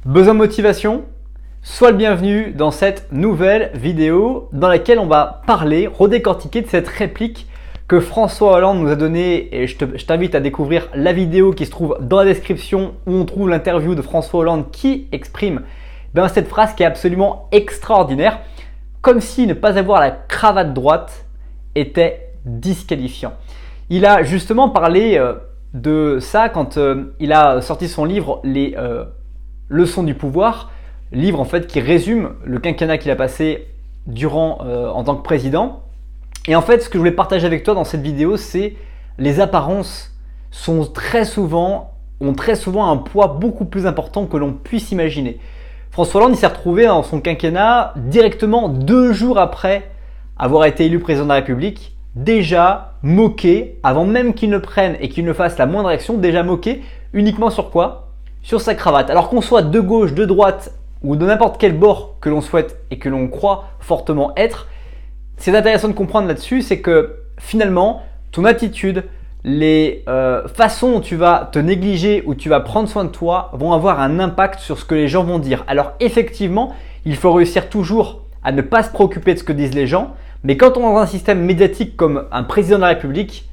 Besoin de motivation? Sois le bienvenu dans cette nouvelle vidéo dans laquelle on va parler, redécortiquer de cette réplique que François Hollande nous a donnée, et je t'invite à découvrir la vidéo qui se trouve dans la description où on trouve l'interview de François Hollande qui exprime cette phrase qui est absolument extraordinaire, comme si ne pas avoir la cravate droite était disqualifiant. Il a justement parlé de ça quand il a sorti son livre Les Leçons du pouvoir, livre en fait qui résume le quinquennat qu'il a passé durant en tant que président. Et en fait, ce que je voulais partager avec toi dans cette vidéo, c'est les apparences ont très souvent un poids beaucoup plus important que l'on puisse imaginer. François Hollande, il s'est retrouvé dans son quinquennat directement 2 jours après avoir été élu président de la République, déjà moqué, avant même qu'il ne prenne et qu'il ne fasse la moindre action, déjà moqué uniquement sur quoi? Sur sa cravate. Alors qu'on soit de gauche, de droite ou de n'importe quel bord que l'on souhaite et que l'on croit fortement être, c'est intéressant de comprendre là-dessus, c'est que finalement, ton attitude, les façons dont tu vas te négliger ou tu vas prendre soin de toi vont avoir un impact sur ce que les gens vont dire. Alors effectivement, il faut réussir toujours à ne pas se préoccuper de ce que disent les gens, mais quand on est dans un système médiatique comme un président de la République,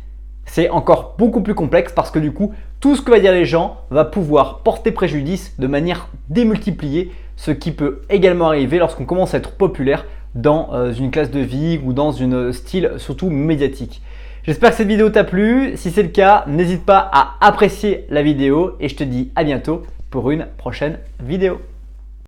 c'est encore beaucoup plus complexe parce que du coup, tout ce que vont dire les gens va pouvoir porter préjudice de manière démultipliée, ce qui peut également arriver lorsqu'on commence à être populaire dans une classe de vie ou dans un style surtout médiatique. J'espère que cette vidéo t'a plu. Si c'est le cas, n'hésite pas à apprécier la vidéo et je te dis à bientôt pour une prochaine vidéo.